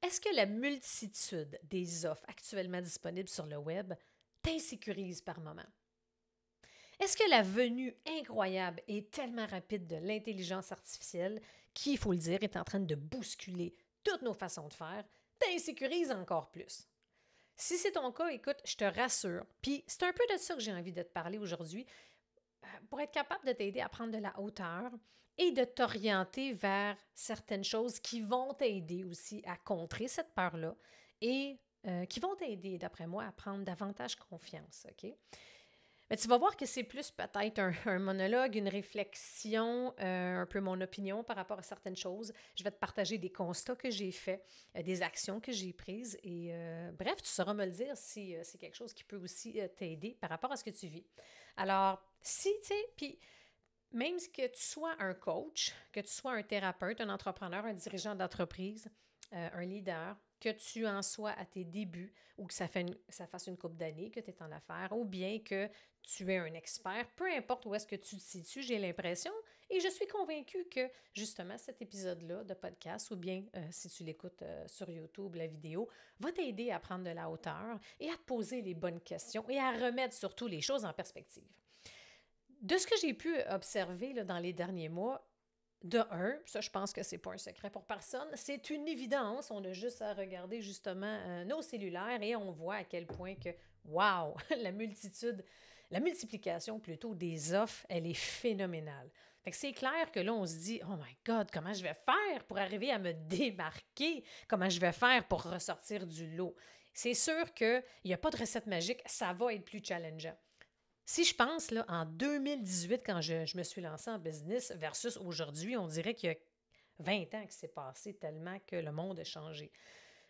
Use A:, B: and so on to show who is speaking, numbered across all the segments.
A: Est-ce que la multitude des offres actuellement disponibles sur le web t'insécurise par moment? Est-ce que la venue incroyable et tellement rapide de l'intelligence artificielle, qui, il faut le dire, est en train de bousculer toutes nos façons de faire, t'insécurise encore plus? Si c'est ton cas, écoute, je te rassure. Puis c'est un peu de ça que j'ai envie de te parler aujourd'hui, pour être capable de t'aider à prendre de la hauteur et de t'orienter vers certaines choses qui vont t'aider aussi à contrer cette peur-là et qui vont t'aider, d'après moi, à prendre davantage confiance. OK? Mais tu vas voir que c'est plus peut-être un monologue, une réflexion, un peu mon opinion par rapport à certaines choses. Je vais te partager des constats que j'ai faits, des actions que j'ai prises et bref, tu sauras me le dire si c'est quelque chose qui peut aussi t'aider par rapport à ce que tu vis. Alors, si, tu sais, puis même que tu sois un coach, que tu sois un thérapeute, un entrepreneur, un dirigeant d'entreprise, un leader, que tu en sois à tes débuts ou que ça fasse une couple d'années que tu es en affaires ou bien que tu es un expert, peu importe où est-ce que tu te situes, j'ai l'impression et je suis convaincue que justement cet épisode-là de podcast ou bien si tu l'écoutes sur YouTube, la vidéo, va t'aider à prendre de la hauteur et à te poser les bonnes questions et à remettre surtout les choses en perspective. De ce que j'ai pu observer là, dans les derniers mois, de un, ça je pense que c'est pas un secret pour personne, c'est une évidence. On a juste à regarder justement nos cellulaires et on voit à quel point que, wow, la multiplication plutôt des offres, elle est phénoménale. Fait que c'est clair que là, on se dit, oh my God, comment je vais faire pour arriver à me démarquer? Comment je vais faire pour ressortir du lot? C'est sûr qu'il n'y a pas de recette magique, ça va être plus challengeant. Si je pense là, en 2018, quand je me suis lancée en business, versus aujourd'hui, on dirait qu'il y a 20 ans qui s'est passé tellement que le monde a changé.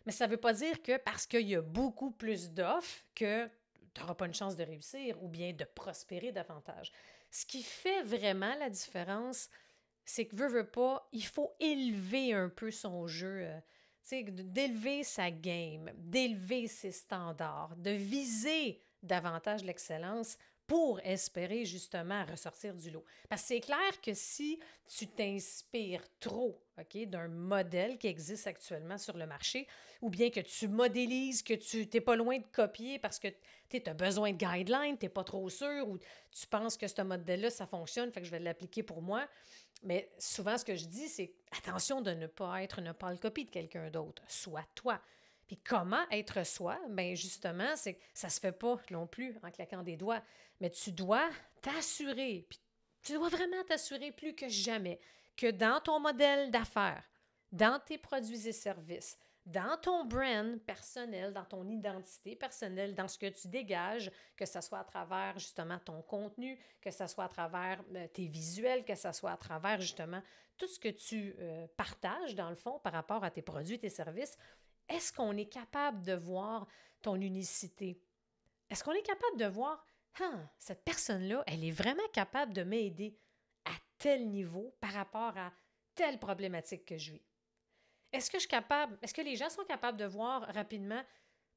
A: Mais ça ne veut pas dire que parce qu'il y a beaucoup plus d'offres que tu n'auras pas une chance de réussir ou bien de prospérer davantage. Ce qui fait vraiment la différence, c'est que veut pas, il faut élever un peu son jeu, d'élever sa game, d'élever ses standards, de viser davantage l'excellence pour espérer justement ressortir du lot. Parce que c'est clair que si tu t'inspires trop, OK, d'un modèle qui existe actuellement sur le marché, ou bien que tu modélises, que tu n'es pas loin de copier parce que tu as besoin de guidelines, tu n'es pas trop sûr, ou tu penses que ce modèle-là, ça fonctionne, fait que je vais l'appliquer pour moi. Mais souvent, ce que je dis, c'est attention de ne pas être une pâle copie de quelqu'un d'autre. Sois toi. Puis comment être soi? Bien, justement, c'est que ça se fait pas non plus en claquant des doigts. Mais tu dois t'assurer, puis tu dois vraiment t'assurer plus que jamais que dans ton modèle d'affaires, dans tes produits et services, dans ton brand personnel, dans ton identité personnelle, dans ce que tu dégages, que ce soit à travers justement ton contenu, que ce soit à travers tes visuels, que ce soit à travers justement tout ce que tu partages dans le fond par rapport à tes produits, tes services, est-ce qu'on est capable de voir ton unicité? Est-ce qu'on est capable de voir, ah, cette personne-là, elle est vraiment capable de m'aider à tel niveau par rapport à telle problématique que je vis? Est-ce que je suis capable, est-ce que les gens sont capables de voir rapidement,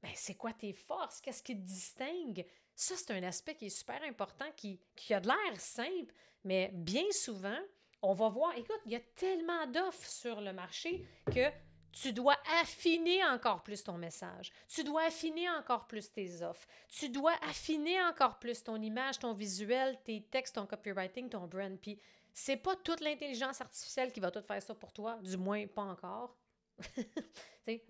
A: ben, c'est quoi tes forces? Qu'est-ce qui te distingue? Ça, c'est un aspect qui est super important, qui a de l'air simple, mais bien souvent, on va voir, écoute, il y a tellement d'offres sur le marché que tu dois affiner encore plus ton message. Tu dois affiner encore plus tes offres. Tu dois affiner encore plus ton image, ton visuel, tes textes, ton copywriting, ton brand. Puis, c'est pas toute l'intelligence artificielle qui va tout faire ça pour toi, du moins pas encore.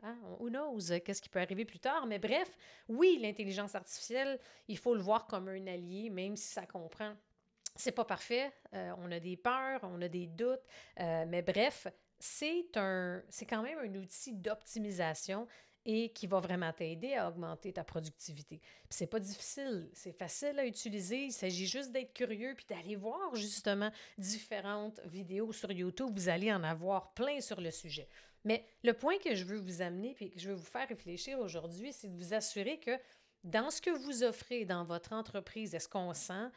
A: Hein, who knows, qu'est-ce qui peut arriver plus tard? Mais bref, oui, l'intelligence artificielle, il faut le voir comme un allié, même si ça comprend. C'est pas parfait, on a des peurs, on a des doutes, mais bref, c'est quand même un outil d'optimisation et qui va vraiment t'aider à augmenter ta productivité. Puis c'est pas difficile, c'est facile à utiliser, il s'agit juste d'être curieux puis d'aller voir justement différentes vidéos sur YouTube, vous allez en avoir plein sur le sujet. Mais le point que je veux vous amener et que je veux vous faire réfléchir aujourd'hui, c'est de vous assurer que dans ce que vous offrez dans votre entreprise, est-ce qu'on sent,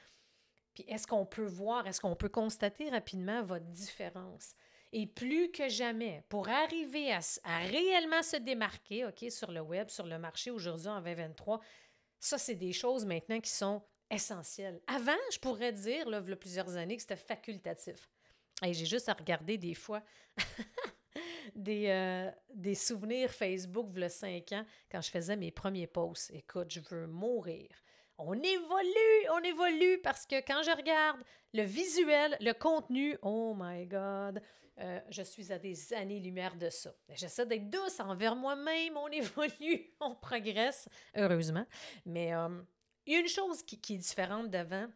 A: puis est-ce qu'on peut voir, est-ce qu'on peut constater rapidement votre différence? Et plus que jamais, pour arriver à réellement se démarquer, OK, sur le web, sur le marché aujourd'hui en 2023, ça, c'est des choses maintenant qui sont essentielles. Avant, je pourrais dire, là, il y a plusieurs années, que c'était facultatif. Et j'ai juste à regarder des fois des souvenirs Facebook, il y a 5 ans, quand je faisais mes premiers posts. Écoute, je veux mourir. On évolue parce que quand je regarde le visuel, le contenu, oh my God, je suis à des années-lumière de ça. J'essaie d'être douce envers moi-même, on évolue, on progresse, heureusement. Mais il y a une chose qui est différente d'avant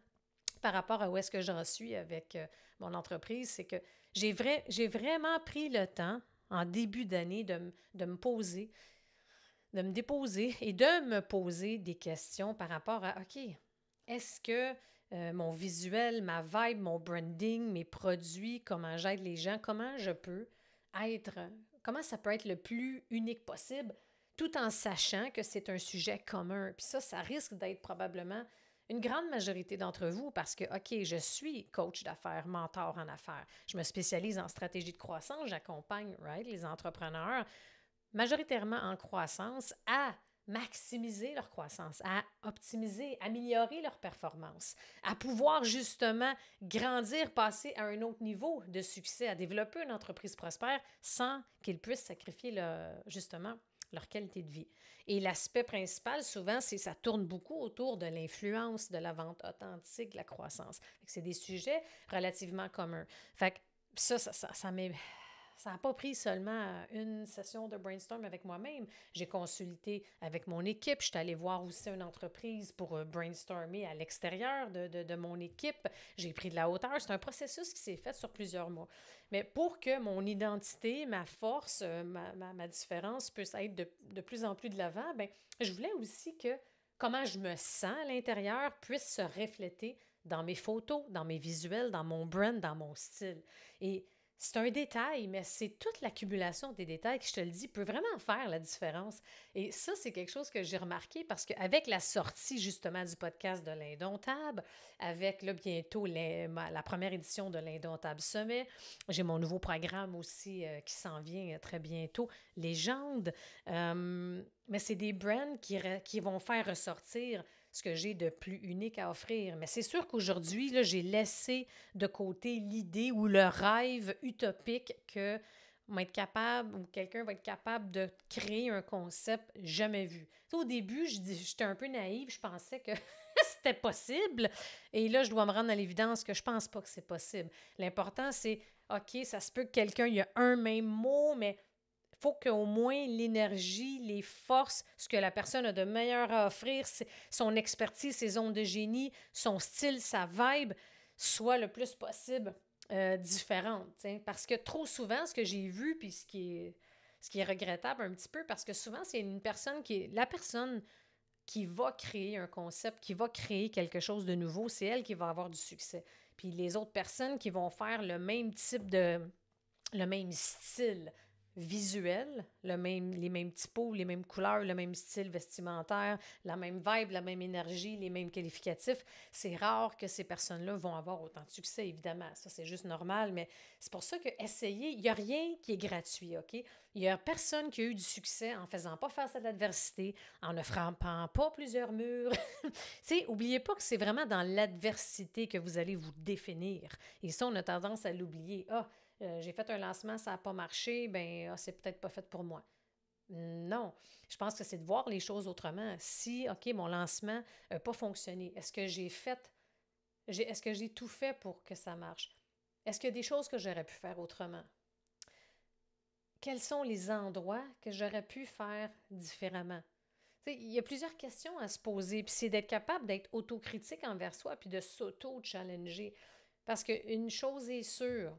A: par rapport à où est-ce que j'en suis avec mon entreprise, c'est que j'ai vraiment pris le temps en début d'année de me poser, de me déposer et de me poser des questions par rapport à, OK, est-ce que mon visuel, ma vibe, mon branding, mes produits, comment j'aide les gens, comment je peux être, comment ça peut être le plus unique possible, tout en sachant que c'est un sujet commun. Puis ça risque d'être probablement une grande majorité d'entre vous parce que, OK, je suis coach d'affaires, mentor en affaires. Je me spécialise en stratégie de croissance, j'accompagne les entrepreneurs majoritairement en croissance à maximiser leur croissance, à optimiser, améliorer leur performance, à pouvoir justement grandir, passer à un autre niveau de succès, à développer une entreprise prospère sans qu'ils puissent sacrifier justement leur qualité de vie. Et l'aspect principal, souvent, c'est ça tourne beaucoup autour de l'influence, de la vente authentique, de la croissance. C'est des sujets relativement communs. Fait que ça n'a pas pris seulement une session de brainstorm avec moi-même. J'ai consulté avec mon équipe. Je suis allée voir aussi une entreprise pour brainstormer à l'extérieur de mon équipe. J'ai pris de la hauteur. C'est un processus qui s'est fait sur plusieurs mois. Mais pour que mon identité, ma force, ma différence puisse être de plus en plus de l'avant, ben, je voulais aussi que comment je me sens à l'intérieur puisse se refléter dans mes photos, dans mes visuels, dans mon brand, dans mon style. Et c'est un détail, mais c'est toute l'accumulation des détails qui, je te le dis, peut vraiment faire la différence. Et ça, c'est quelque chose que j'ai remarqué parce qu'avec la sortie justement du podcast de l'Indomptable, avec là, bientôt la première édition de l'Indomptable Sommet, j'ai mon nouveau programme aussi qui s'en vient très bientôt, Légende. Mais c'est des brands qui vont faire ressortir ce que j'ai de plus unique à offrir. Mais c'est sûr qu'aujourd'hui, là, j'ai laissé de côté l'idée ou le rêve utopique que être capable ou quelqu'un va être capable de créer un concept jamais vu. Au début, j'étais un peu naïve, je pensais que c'était possible. Et là, je dois me rendre à l'évidence que je pense pas que c'est possible. L'important, c'est, OK, ça se peut que quelqu'un, il y a un même mot, mais il faut qu'au moins l'énergie, les forces, ce que la personne a de meilleur à offrir, son expertise, ses ondes de génie, son style, sa vibe, soit le plus possible différente. T'sais. Parce que trop souvent, ce que j'ai vu, puis ce qui est regrettable un petit peu, parce que souvent, c'est une personne la personne qui va créer un concept, qui va créer quelque chose de nouveau, c'est elle qui va avoir du succès. Puis les autres personnes qui vont faire le même le même style, visuel, les mêmes typos, les mêmes couleurs, le même style vestimentaire, la même vibe, la même énergie, les mêmes qualificatifs. C'est rare que ces personnes-là vont avoir autant de succès, évidemment. Ça, c'est juste normal, mais c'est pour ça que essayer, il n'y a rien qui est gratuit, OK? Il n'y a personne qui a eu du succès en ne faisant pas face à l'adversité, en ne frappant pas plusieurs murs. Oubliez pas que c'est vraiment dans l'adversité que vous allez vous définir. Et ça, on a tendance à l'oublier. J'ai fait un lancement, ça n'a pas marché, c'est peut-être pas fait pour moi. Non, je pense que c'est de voir les choses autrement. Si, OK, mon lancement n'a pas fonctionné, est-ce que est-ce que j'ai tout fait pour que ça marche? Est-ce qu'il y a des choses que j'aurais pu faire autrement? Quels sont les endroits que j'aurais pu faire différemment? Il y a plusieurs questions à se poser, puis c'est d'être capable d'être autocritique envers soi, puis de s'auto-challenger. Parce qu'une chose est sûre,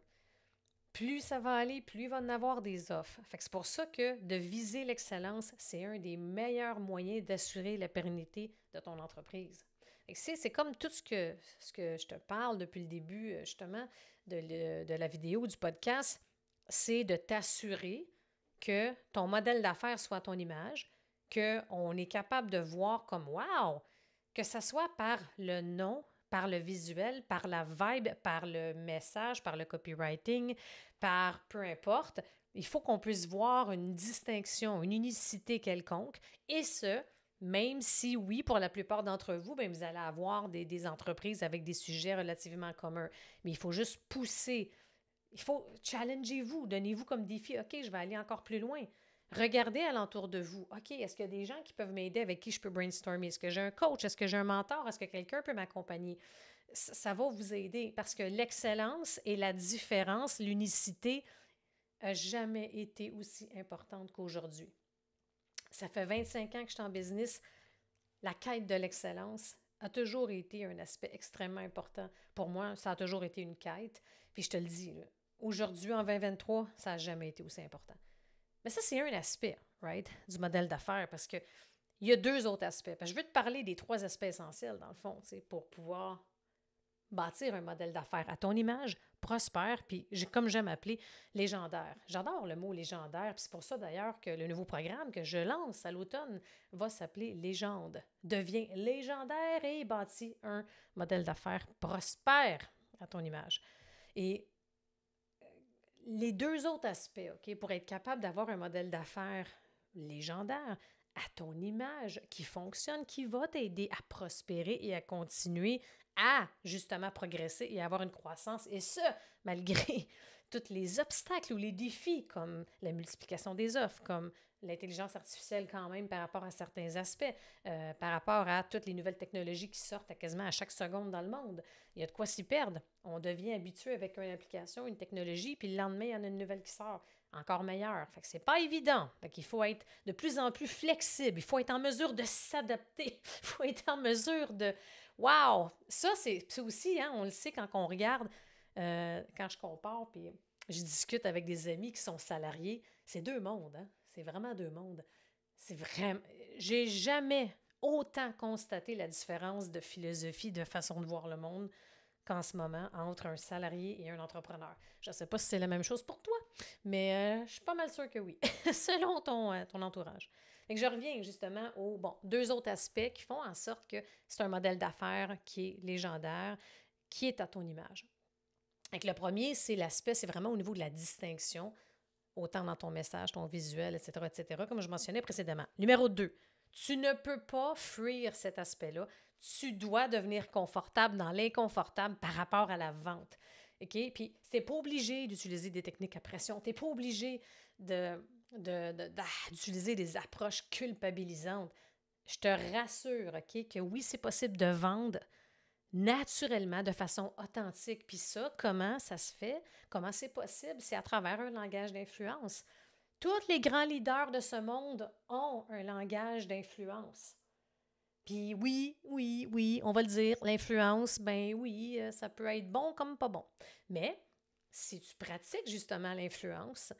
A: plus ça va aller, plus il va en avoir des offres. Fait que c'est pour ça que de viser l'excellence, c'est un des meilleurs moyens d'assurer la pérennité de ton entreprise. C'est comme tout ce que je te parle depuis le début, justement, de la vidéo, du podcast, c'est de t'assurer que ton modèle d'affaires soit à ton image, qu'on est capable de voir comme wow, que ça soit par le nom, par le visuel, par la vibe, par le message, par le copywriting, par peu importe. Il faut qu'on puisse voir une distinction, une unicité quelconque, et ce, même si, oui, pour la plupart d'entre vous, vous allez avoir des entreprises avec des sujets relativement communs. Mais il faut juste pousser il faut challenger-vous, donnez-vous comme défi, OK, je vais aller encore plus loin. Regardez alentour de vous. OK, est-ce qu'il y a des gens qui peuvent m'aider avec qui je peux brainstormer? Est-ce que j'ai un coach? Est-ce que j'ai un mentor? Est-ce que quelqu'un peut m'accompagner? Ça va vous aider parce que l'excellence et la différence, l'unicité, n'a jamais été aussi importante qu'aujourd'hui. Ça fait 25 ans que je suis en business. La quête de l'excellence a toujours été un aspect extrêmement important. Pour moi, ça a toujours été une quête. Puis je te le dis, là, aujourd'hui, en 2023, ça n'a jamais été aussi important. Mais ça, c'est un aspect, right, du modèle d'affaires parce qu'il y a deux autres aspects. Parce que je veux te parler des trois aspects essentiels, dans le fond, pour pouvoir bâtir un modèle d'affaires à ton image, prospère, puis comme j'aime appeler, légendaire. J'adore le mot légendaire, puis c'est pour ça d'ailleurs que le nouveau programme que je lance à l'automne va s'appeler Légende. Deviens légendaire et bâtis un modèle d'affaires prospère à ton image. Et les deux autres aspects, OK, pour être capable d'avoir un modèle d'affaires légendaire à ton image qui fonctionne, qui va t'aider à prospérer et à continuer à justement progresser et avoir une croissance, et ça, malgré tous les obstacles ou les défis comme la multiplication des offres, comme l'intelligence artificielle quand même par rapport à certains aspects, par rapport à toutes les nouvelles technologies qui sortent quasiment à chaque seconde dans le monde. Il y a de quoi s'y perdre. On devient habitué avec une application, une technologie, puis le lendemain, il y en a une nouvelle qui sort, encore meilleure. Fait que c'est pas évident. Fait qu'il faut être de plus en plus flexible. Il faut être en mesure de s'adapter. Il faut être en mesure de... Wow! Ça, c'est aussi, hein, on le sait quand on regarde, quand je compare, puis je discute avec des amis qui sont salariés, c'est deux mondes, hein? C'est vraiment deux mondes. C'est vraiment... J'ai jamais autant constaté la différence de philosophie, de façon de voir le monde qu'en ce moment entre un salarié et un entrepreneur. Je ne sais pas si c'est la même chose pour toi, mais je suis pas mal sûre que oui, selon ton entourage. Et que je reviens justement aux deux autres aspects qui font en sorte que c'est un modèle d'affaires qui est légendaire, qui est à ton image. Et que le premier, c'est l'aspect, c'est vraiment au niveau de la distinction, autant dans ton message, ton visuel, etc., comme je mentionnais précédemment. Numéro 2, tu ne peux pas fuir cet aspect-là. Tu dois devenir confortable dans l'inconfortable par rapport à la vente. OK? Puis, tu n'es pas obligé d'utiliser des techniques à pression. Tu n'es pas obligé d'utiliser des approches culpabilisantes. Je te rassure, OK, que oui, c'est possible de vendre naturellement, de façon authentique. Puis ça, comment ça se fait? Comment c'est possible? C'est à travers un langage d'influence. Tous les grands leaders de ce monde ont un langage d'influence. Puis oui, on va le dire, l'influence, ben oui, ça peut être bon comme pas bon. Mais si tu pratiques justement l'influence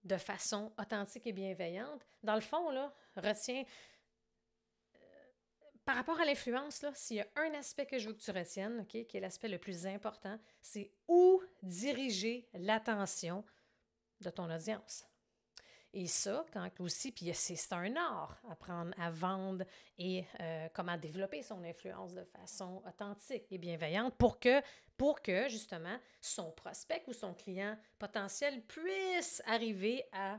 A: de façon authentique et bienveillante, dans le fond, là, retiens, par rapport à l'influence, là, s'il y a un aspect que je veux que tu retiennes, OK, qui est l'aspect le plus important, c'est où diriger l'attention de ton audience. Et ça, quand aussi, puis c'est un art, apprendre à vendre et comment développer son influence de façon authentique et bienveillante pour que justement, son prospect ou son client potentiel puisse arriver à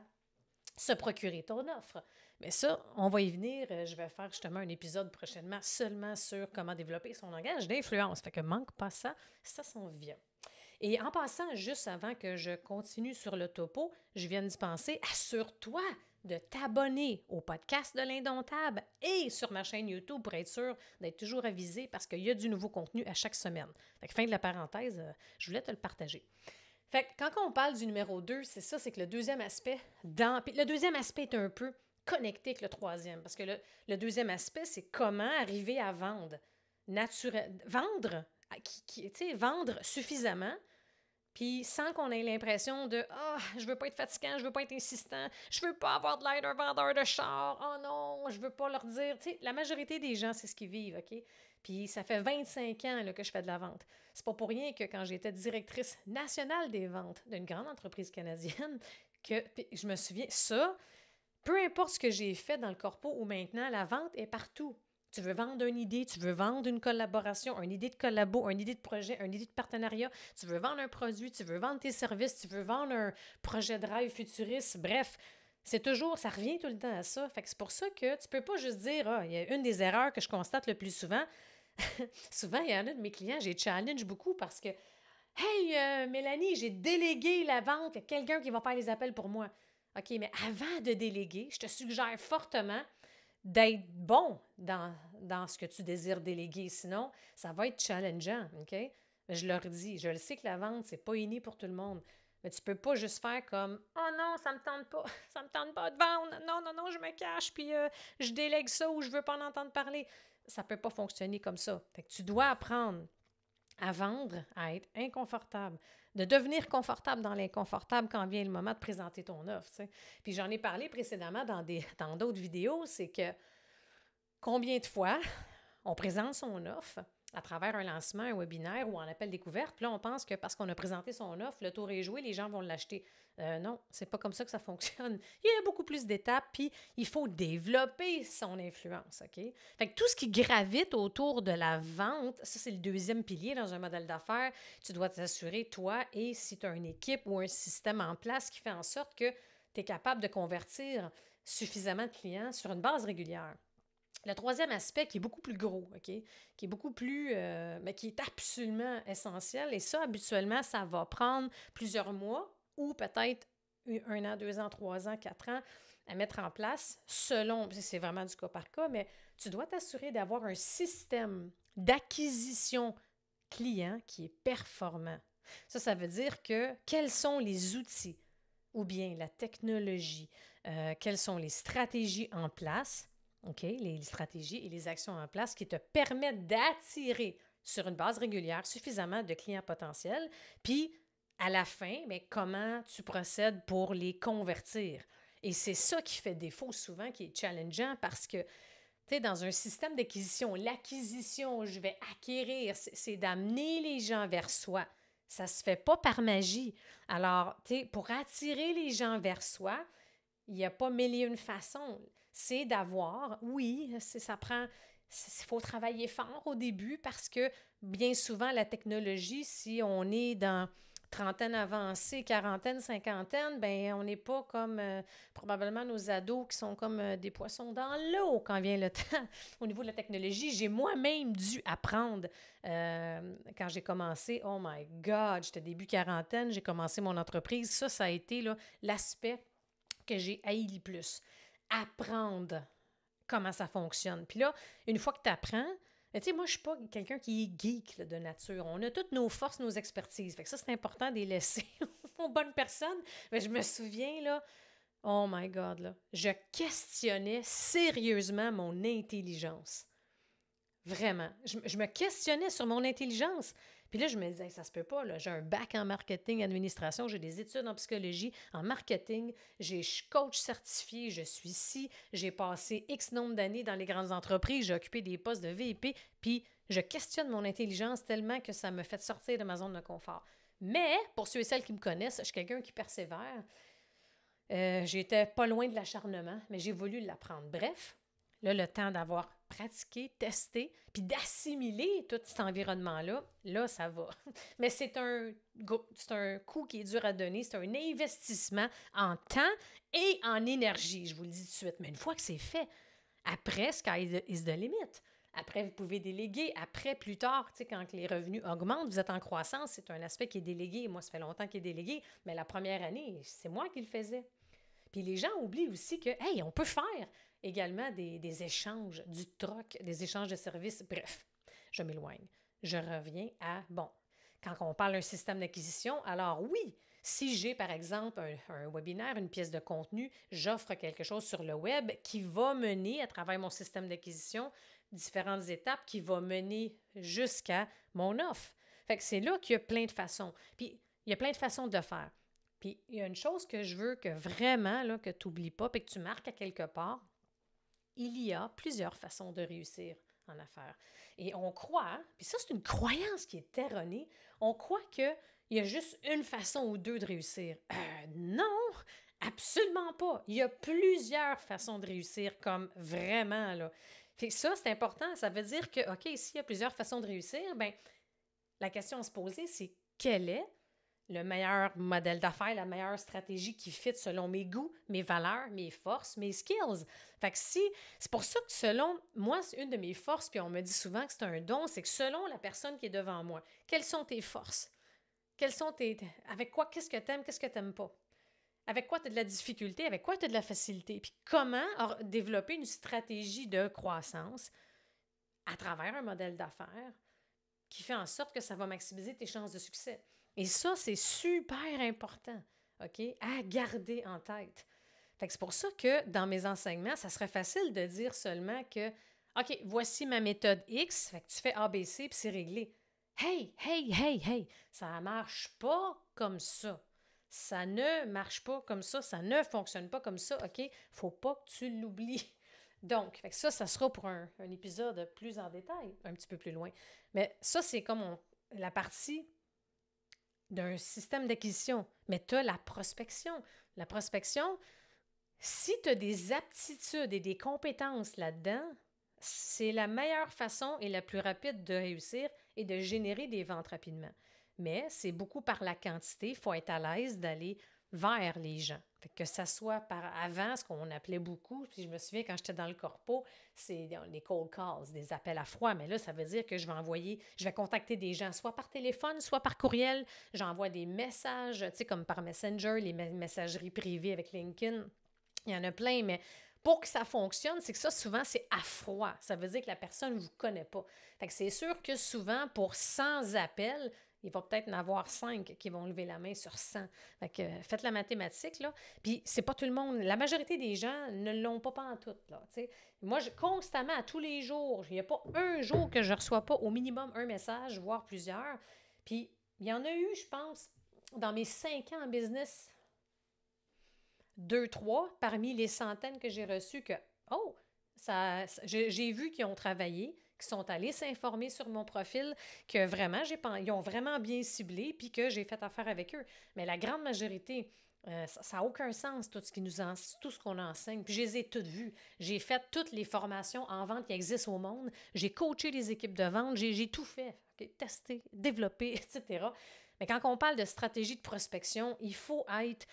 A: se procurer ton offre. Mais ça, on va y venir. Je vais faire justement un épisode prochainement seulement sur comment développer son langage d'influence. Fait que manque pas ça, ça s'en vient. Et en passant, juste avant que je continue sur le topo, je viens d'y penser, assure-toi de t'abonner au podcast de l'Indomptable et sur ma chaîne YouTube pour être sûr d'être toujours avisé parce qu'il y a du nouveau contenu à chaque semaine. Fait que fin de la parenthèse, je voulais te le partager. Fait que quand on parle du numéro 2, c'est ça, c'est que le deuxième aspect, puis le deuxième aspect est un peu connecté avec le troisième, parce que le deuxième aspect, c'est comment arriver à vendre vendre suffisamment, puis sans qu'on ait l'impression de « Ah, je veux pas être fatigant, je veux pas être insistant, je veux pas avoir de l'air d'un vendeur de char, oh non, je veux pas leur dire... » Tu sais, la majorité des gens, c'est ce qu'ils vivent, OK? Puis ça fait 25 ans là, que je fais de la vente. C'est pas pour rien que quand j'étais directrice nationale des ventes d'une grande entreprise canadienne, que je me souviens, ça, peu importe ce que j'ai fait dans le corpo ou maintenant, la vente est partout. Tu veux vendre une idée, tu veux vendre une collaboration, une idée de collabo, une idée de projet, une idée de partenariat, tu veux vendre un produit, tu veux vendre tes services, tu veux vendre un projet de rêve futuriste, bref, c'est toujours, ça revient tout le temps à ça. Fait que c'est pour ça que tu peux pas juste dire, il y a une des erreurs que je constate le plus souvent. Souvent, il y en a de mes clients, j'ai challenge beaucoup parce que Hey, Mélanie, j'ai délégué la vente à quelqu'un qui va faire les appels pour moi. OK, mais avant de déléguer, je te suggère fortement d'être bon dans ce que tu désires déléguer. Sinon, ça va être challengeant, OK? Mais je leur dis, je le sais que la vente, c'est pas inné pour tout le monde. Mais tu peux pas juste faire comme oh non, ça me tente pas, ça me tente pas de vendre. Non, non, non, je me cache, puis je délègue ça ou je veux pas en entendre parler. Ça peut pas fonctionner comme ça. Fait que tu dois apprendre à vendre, à être inconfortable, de devenir confortable dans l'inconfortable quand vient le moment de présenter ton offre. T'sais. Puis j'en ai parlé précédemment dans d'autres vidéos, c'est que combien de fois on présente son offre à travers un lancement, un webinaire ou en appel découverte, puis là, on pense que parce qu'on a présenté son offre, le tour est joué, les gens vont l'acheter. Non, c'est pas comme ça que ça fonctionne. Il y a beaucoup plus d'étapes, puis il faut développer son influence, OK? Fait que tout ce qui gravite autour de la vente, ça, c'est le deuxième pilier dans un modèle d'affaires. Tu dois t'assurer, toi, et si tu as une équipe ou un système en place qui fait en sorte que tu es capable de convertir suffisamment de clients sur une base régulière. Le troisième aspect qui est beaucoup plus gros, OK? Qui est beaucoup plus, mais qui est absolument essentiel. Et ça, habituellement, ça va prendre plusieurs mois ou peut-être 1 an, 2 ans, 3 ans, 4 ans à mettre en place selon, c'est vraiment du cas par cas, mais tu dois t'assurer d'avoir un système d'acquisition client qui est performant. Ça veut dire que quels sont les outils ou bien la technologie, quelles sont les stratégies en place. OK, les stratégies et les actions en place qui te permettent d'attirer sur une base régulière suffisamment de clients potentiels. Puis, à la fin, mais comment tu procèdes pour les convertir. Et c'est ça qui fait défaut souvent, qui est challengeant parce que, tu sais, dans un système d'acquisition, l'acquisition, je vais acquérir, c'est d'amener les gens vers soi. Ça ne se fait pas par magie. Alors, tu sais, pour attirer les gens vers soi, il n'y a pas mille et une façons. C'est d'avoir, oui, ça prend, il faut travailler fort au début parce que bien souvent, la technologie, si on est dans trentaine avancée, quarantaine, cinquantaine, ben on n'est pas comme probablement nos ados qui sont comme des poissons dans l'eau quand vient le temps. Au niveau de la technologie, j'ai moi-même dû apprendre quand j'ai commencé. Oh my God, j'étais début quarantaine, j'ai commencé mon entreprise. Ça a été là, l'aspect que j'ai haï le plus. Apprendre comment ça fonctionne. Puis là, une fois que tu apprends, tu sais, moi, je ne suis pas quelqu'un qui est geek là, de nature. On a toutes nos forces, nos expertises. Fait que ça, c'est important de les laisser aux bonnes personnes. Mais je me souviens, là, oh my God, là, je questionnais sérieusement mon intelligence. Vraiment. Je me questionnais sur mon intelligence. Puis là, je me disais, ça se peut pas, là. J'ai un bac en marketing, administration, j'ai des études en psychologie, en marketing, je suis coach certifié, je suis ici, j'ai passé X nombre d'années dans les grandes entreprises, j'ai occupé des postes de VP, puis je questionne mon intelligence tellement que ça me fait sortir de ma zone de confort. Mais, pour ceux et celles qui me connaissent, je suis quelqu'un qui persévère. J'étais pas loin de l'acharnement, mais j'ai voulu l'apprendre. Bref, là, le temps d'avoir pratiqué, testé, puis d'assimiler tout cet environnement-là, là, ça va. Mais c'est un coût qui est dur à donner, c'est un investissement en temps et en énergie, je vous le dis tout de suite. Mais une fois que c'est fait, après, sky is the limit. Après, vous pouvez déléguer. Après, plus tard, tu sais, quand les revenus augmentent, vous êtes en croissance, c'est un aspect qui est délégué. Moi, ça fait longtemps qu'il est délégué, mais la première année, c'est moi qui le faisais. Puis les gens oublient aussi que, hey, on peut faire également des échanges, du troc, des échanges de services. Bref, je m'éloigne. Je reviens à, bon, quand on parle d'un système d'acquisition, alors oui, si j'ai par exemple un webinaire, une pièce de contenu, j'offre quelque chose sur le web qui va mener à travers mon système d'acquisition différentes étapes qui va mener jusqu'à mon offre. Fait que c'est là qu'il y a plein de façons. Puis il y a plein de façons de le faire. Puis il y a une chose que je veux que vraiment, là, que tu n'oublies pas et que tu marques à quelque part, il y a plusieurs façons de réussir en affaires. Et on croit, puis ça c'est une croyance qui est erronée, on croit qu'il y a juste une façon ou deux de réussir. Non, absolument pas. Il y a plusieurs façons de réussir, comme vraiment, là. Fait que ça, c'est important. Ça veut dire que, OK, s'il y a plusieurs façons de réussir, bien, la question à se poser, c'est quel est le meilleur modèle d'affaires, la meilleure stratégie qui fit selon mes goûts, mes valeurs, mes forces, mes skills. Fait que c'est pour ça que selon moi, c'est une de mes forces, puis on me dit souvent que c'est un don, c'est que selon la personne qui est devant moi, quelles sont tes forces? avec quoi, qu'est-ce que tu aimes, qu'est-ce que tu n'aimes pas? Avec quoi tu as de la difficulté, avec quoi tu as de la facilité? Puis comment développer une stratégie de croissance à travers un modèle d'affaires qui fait en sorte que ça va maximiser tes chances de succès. Et ça, c'est super important, OK, à garder en tête. Fait que c'est pour ça que dans mes enseignements, ça serait facile de dire seulement que, OK, voici ma méthode X, fait que tu fais ABC puis c'est réglé. Hey, hey, hey, hey, ça marche pas comme ça. Ça ne marche pas comme ça ne fonctionne pas comme ça, OK? Faut pas que tu l'oublies. Donc, fait que ça sera pour un épisode plus en détail, un petit peu plus loin. Mais ça, c'est comme la partie d'un système d'acquisition. Mais tu as la prospection. La prospection, si tu as des aptitudes et des compétences là-dedans, c'est la meilleure façon et la plus rapide de réussir et de générer des ventes rapidement. Mais c'est beaucoup par la quantité. Il faut être à l'aise d'aller vers les gens. Fait que ça soit par avant, ce qu'on appelait beaucoup, puis je me souviens quand j'étais dans le corpo, c'est les cold calls, des appels à froid. Mais là, ça veut dire que je vais contacter des gens, soit par téléphone, soit par courriel. J'envoie des messages, tu sais, comme par Messenger, les messageries privées avec LinkedIn. Il y en a plein, mais pour que ça fonctionne, c'est que ça, souvent, c'est à froid. Ça veut dire que la personne ne vous connaît pas. Fait que c'est sûr que souvent, pour 100 appels, il va peut-être en avoir 5 qui vont lever la main sur 100. Fait que faites la mathématique, là. Puis c'est pas tout le monde. La majorité des gens ne l'ont pas en tout, là. T'sais. Moi, constamment, à tous les jours, il n'y a pas un jour que je ne reçois pas au minimum un message, voire plusieurs. Puis il y en a eu, je pense, dans mes 5 ans en business, 2, 3 parmi les centaines que j'ai reçues que, j'ai vu qu'ils ont travaillé, qui sont allés s'informer sur mon profil, que vraiment, ils ont vraiment bien ciblé, puis que j'ai fait affaire avec eux. Mais la grande majorité, ça n'a aucun sens, tout ce qu'on enseigne. Puis je les ai toutes vues. J'ai fait toutes les formations en vente qui existent au monde. J'ai coaché les équipes de vente. J'ai tout fait. Okay? Testé, développé, etc. Mais quand on parle de stratégie de prospection, il faut être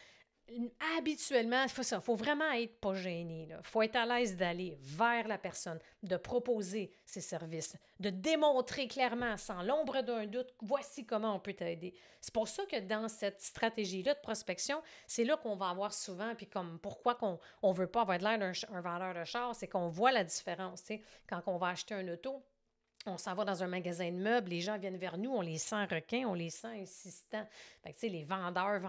A: habituellement, il faut vraiment être pas gêné. Il faut être à l'aise d'aller vers la personne, de proposer ses services, de démontrer clairement, sans l'ombre d'un doute, voici comment on peut t'aider. C'est pour ça que dans cette stratégie-là de prospection, c'est là qu'on va avoir souvent, puis comme pourquoi qu'on ne veut pas avoir de l'air d'un vendeur de char, c'est qu'on voit la différence. T'sais. Quand on va acheter un auto, on s'en va dans un magasin de meubles, les gens viennent vers nous, on les sent requins, on les sent insistants. Fait que, tu sais, les vendeurs,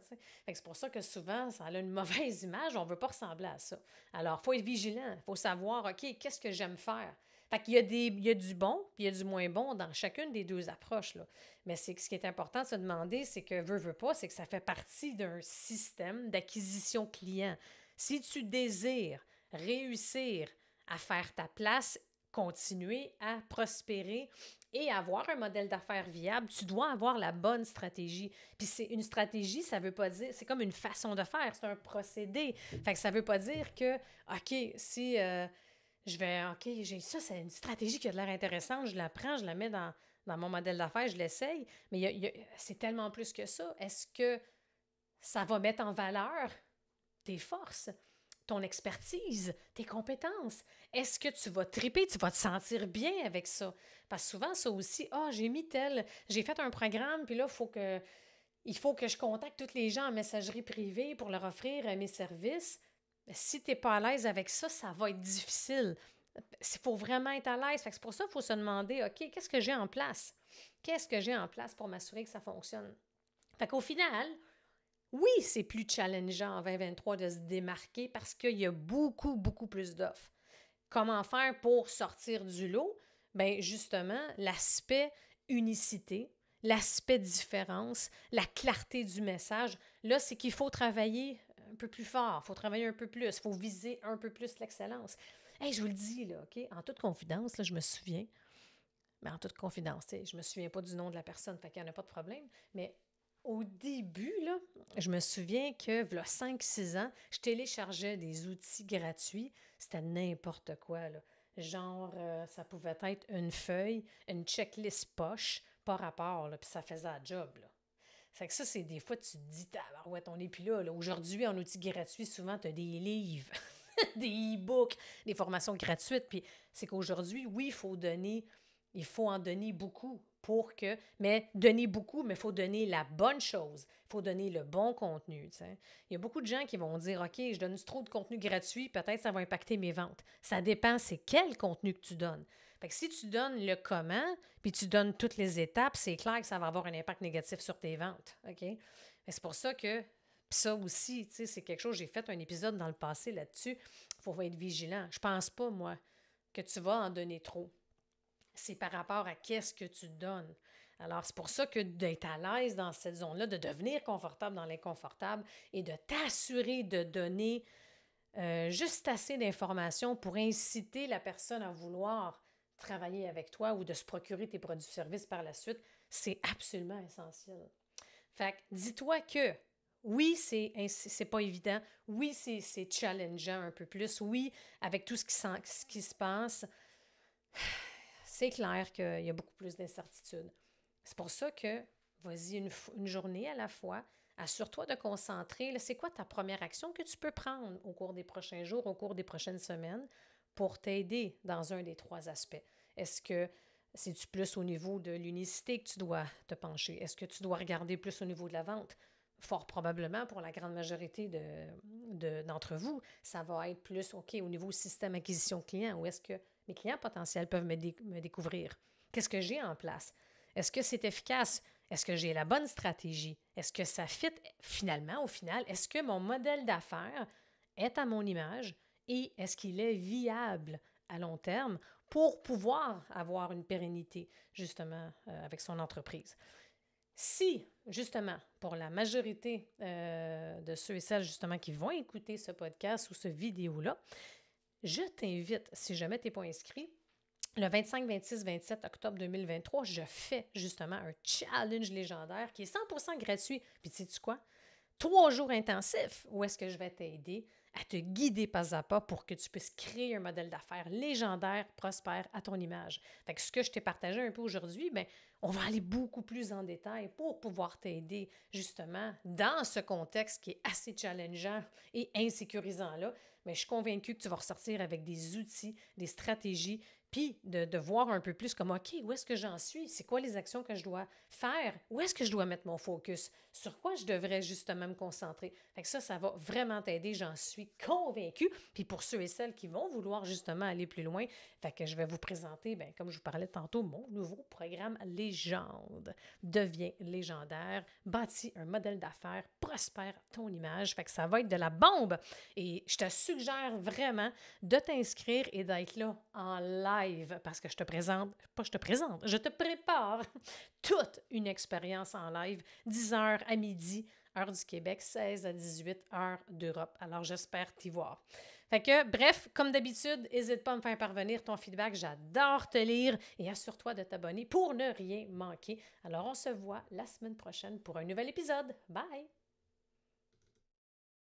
A: tu sais. Fait que c'est pour ça que souvent, ça a une mauvaise image, on ne veut pas ressembler à ça. Alors, il faut être vigilant, il faut savoir, OK, qu'est-ce que j'aime faire? Fait qu'il y a du bon, puis il y a du moins bon dans chacune des deux approches, là. Mais ce qui est important de se demander, c'est que veut pas, c'est que ça fait partie d'un système d'acquisition client. Si tu désires réussir à faire ta place, continuer à prospérer et avoir un modèle d'affaires viable, tu dois avoir la bonne stratégie. Puis c'est une stratégie, ça veut pas dire, c'est comme une façon de faire, c'est un procédé. Fait que ça veut pas dire que, OK, si j'ai ça, c'est une stratégie qui a de l'air intéressante, je la prends, je la mets dans mon modèle d'affaires, je l'essaye, mais c'est tellement plus que ça. Est-ce que ça va mettre en valeur tes forces? Ton expertise, tes compétences. Est-ce que tu vas triper, tu vas te sentir bien avec ça? Parce que souvent, ça aussi, j'ai fait un programme, puis là, il faut que je contacte tous les gens en messagerie privée pour leur offrir mes services. Si tu n'es pas à l'aise avec ça, ça va être difficile. Il faut vraiment être à l'aise. C'est pour ça qu'il faut se demander, OK, qu'est-ce que j'ai en place? Qu'est-ce que j'ai en place pour m'assurer que ça fonctionne? Fait qu'au final, oui, c'est plus challengeant en 2023 de se démarquer parce qu'il y a beaucoup, beaucoup plus d'offres. Comment faire pour sortir du lot? Bien, justement, l'aspect unicité, l'aspect différence, la clarté du message. Là, c'est qu'il faut travailler un peu plus fort, il faut travailler un peu plus, il faut viser un peu plus l'excellence. Hey, je vous le dis, là, OK? En toute confidence, là, je me souviens, mais en toute confidence, je me souviens pas du nom de la personne, fait qu'il n'y en a pas de problème, mais au début, là, je me souviens que, il y a 5-6 ans, je téléchargeais des outils gratuits. C'était n'importe quoi, là. Genre, ça pouvait être une feuille, une checklist poche, par rapport, là, puis ça faisait la job, là. Fait que ça, c'est des fois, tu te dis, ouais, on n'est plus là, là. Aujourd'hui, en outils gratuits, souvent, tu as des livres, des e-books, des formations gratuites. Puis c'est qu'aujourd'hui, oui, il faut en donner beaucoup mais donner beaucoup, mais il faut donner la bonne chose. Il faut donner le bon contenu. T'sais. Il y a beaucoup de gens qui vont dire, OK, je donne trop de contenu gratuit, peut-être ça va impacter mes ventes. Ça dépend, c'est quel contenu que tu donnes. Fait que si tu donnes le comment, puis tu donnes toutes les étapes, c'est clair que ça va avoir un impact négatif sur tes ventes. OK? C'est pour ça que ça aussi, c'est quelque chose, j'ai fait un épisode dans le passé là-dessus. Il faut être vigilant. Je pense pas, moi, que tu vas en donner trop. C'est par rapport à qu'est-ce que tu donnes. Alors, c'est pour ça que d'être à l'aise dans cette zone-là, de devenir confortable dans l'inconfortable et de t'assurer de donner juste assez d'informations pour inciter la personne à vouloir travailler avec toi ou de se procurer tes produits-services par la suite, c'est absolument essentiel. Fait que dis-toi que oui, c'est pas évident. Oui, c'est challengeant un peu plus. Oui, avec tout ce qui se passe, c'est clair qu'il y a beaucoup plus d'incertitudes. C'est pour ça que vas-y une journée à la fois. Assure-toi de concentrer. C'est quoi ta première action que tu peux prendre au cours des prochains jours, au cours des prochaines semaines pour t'aider dans un des trois aspects? Est-ce que c'est-tu plus au niveau de l'unicité que tu dois te pencher? Est-ce que tu dois regarder plus au niveau de la vente? Fort probablement, pour la grande majorité d'entre vous, ça va être plus, OK, au niveau système acquisition client, où est-ce que mes clients potentiels peuvent me découvrir? Qu'est-ce que j'ai en place? Est-ce que c'est efficace? Est-ce que j'ai la bonne stratégie? Est-ce que ça fit finalement, au final? Est-ce que mon modèle d'affaires est à mon image et est-ce qu'il est viable à long terme pour pouvoir avoir une pérennité, justement, avec son entreprise? Si, justement, pour la majorité de ceux et celles, justement, qui vont écouter ce podcast ou cette vidéo-là, je t'invite, si jamais tu n'es pas inscrit, le 25, 26, 27 octobre 2023, je fais justement un challenge légendaire qui est 100% gratuit. Puis sais-tu quoi? 3 jours intensifs où est-ce que je vais t'aider à te guider pas à pas pour que tu puisses créer un modèle d'affaires légendaire, prospère à ton image. Fait que ce que je t'ai partagé un peu aujourd'hui, bien, on va aller beaucoup plus en détail pour pouvoir t'aider justement dans ce contexte qui est assez challengeant et insécurisant là. Mais je suis convaincue que tu vas ressortir avec des outils, des stratégies, puis de voir un peu plus comme, OK, où est-ce que j'en suis? C'est quoi les actions que je dois faire? Où est-ce que je dois mettre mon focus? Sur quoi je devrais justement me concentrer? Fait que ça va vraiment t'aider, j'en suis convaincue. Puis pour ceux et celles qui vont vouloir justement aller plus loin, fait que je vais vous présenter, bien, comme je vous parlais tantôt, mon nouveau programme Légende. Deviens légendaire, bâtis un modèle d'affaires, prospère ton image. Fait que ça va être de la bombe. Et je te suggère vraiment de t'inscrire et d'être là en live parce que je te prépare toute une expérience en live, 10h à midi, heure du Québec, 16 à 18 heures d'Europe. Alors, j'espère t'y voir. Fait que, bref, comme d'habitude, n'hésite pas à me faire parvenir ton feedback. J'adore te lire et assure-toi de t'abonner pour ne rien manquer. Alors, on se voit la semaine prochaine pour un nouvel épisode. Bye!